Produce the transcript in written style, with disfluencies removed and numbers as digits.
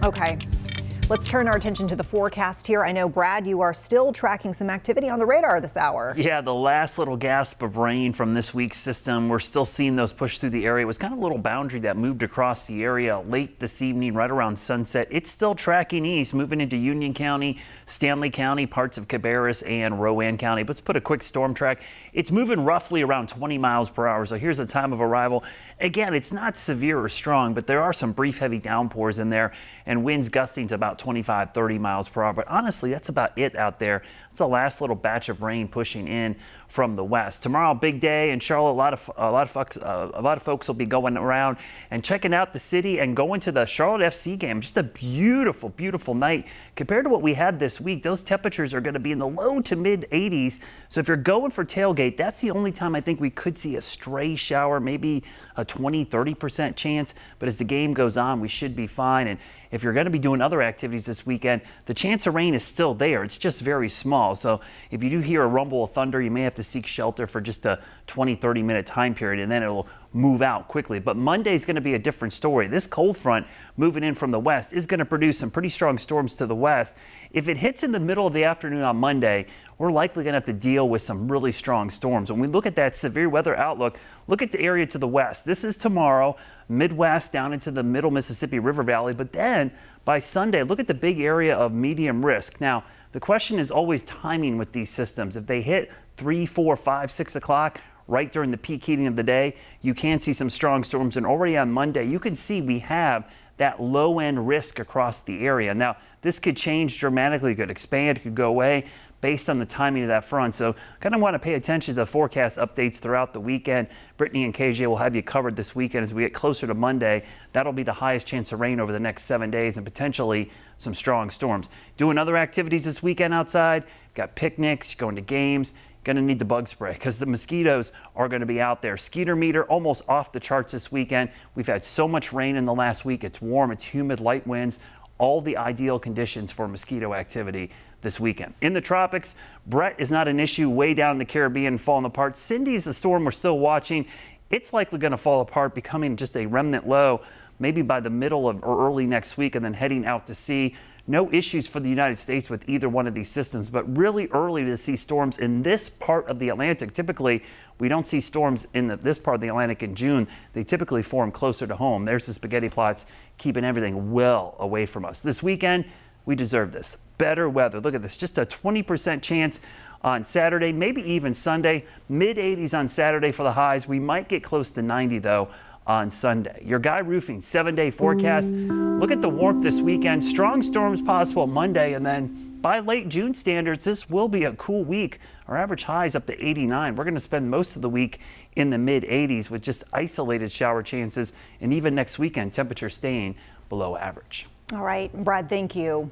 Okay. Let's turn our attention to the forecast here. I know, Brad, you are still tracking some activity on the radar this hour. Yeah, the last little gasp of rain from this week's system. We're still seeing those push through the area. It was kind of a little boundary that moved across the area late this evening, right around sunset. It's still tracking east, moving into Union County, Stanley County, parts of Cabarrus and Rowan County. But let's put a quick storm track. It's moving roughly around 20 miles per hour. So here's the time of arrival. Again, it's not severe or strong, but there are some brief heavy downpours in there and winds gusting to about 25, 30 miles per hour. But honestly, that's about it out there. It's the last little batch of rain pushing in from the west. Tomorrow, big day in Charlotte. A lot of folks will be going around and checking out the city and going to the Charlotte FC game. Just a beautiful, beautiful night compared to what we had this week. Those temperatures are going to be in the low to mid 80s. So if you're going for tailgate, that's the only time I think we could see a stray shower, maybe a 20-30% chance. But as the game goes on, we should be fine. And if you're going to be doing other activities this weekend, the chance of rain is still there. It's just very small. So if you do hear a rumble of thunder, you may have to seek shelter for just a 20-30 minute time period, and then it'll move out quickly. But Monday is going to be a different story. This cold front moving in from the west is going to produce some pretty strong storms to the west. If it hits in the middle of the afternoon on Monday, we're likely going to have to deal with some really strong storms. When we look at that severe weather outlook, look at the area to the west. This is tomorrow, Midwest down into the middle Mississippi River Valley. But then by Sunday, look at the big area of medium risk. Now, the question is always timing with these systems. If they hit 3, 4, 5, 6 o'clock, right during the peak heating of the day, you can see some strong storms. And already on Monday, you can see we have that low end risk across the area. Now, this could change dramatically, it could expand, it could go away based on the timing of that front. So kind of want to pay attention to the forecast updates throughout the weekend. Brittany and KJ will have you covered this weekend as we get closer to Monday. That'll be the highest chance of rain over the next 7 days and potentially some strong storms. Doing other activities this weekend outside, got picnics, going to games. Going to need the bug spray because the mosquitoes are going to be out there. Skeeter meter almost off the charts this weekend. We've had so much rain in the last week. It's warm, it's humid, light winds, all the ideal conditions for mosquito activity this weekend. In the tropics, Brett is not an issue way down in the Caribbean falling apart. Cindy's the storm we're still watching. It's likely going to fall apart, becoming just a remnant low maybe by the middle of or early next week and then heading out to sea. No issues for the United States with either one of these systems, but really early to see storms in this part of the Atlantic. Typically, we don't see storms in this part of the Atlantic in June. They typically form closer to home. There's the spaghetti plots keeping everything well away from us. This weekend, we deserve this. Better weather. Look at this. Just a 20% chance on Saturday, maybe even Sunday. Mid 80s on Saturday for the highs. We might get close to 90 though on Sunday. Your Guy Roofing 7-day forecast. Look at the warmth this weekend. Strong storms possible Monday, and then by late June standards, this will be a cool week. Our average high is up to 89. We're going to spend most of the week in the mid 80s with just isolated shower chances, and even next weekend, temperatures staying below average. All right, Brad, thank you.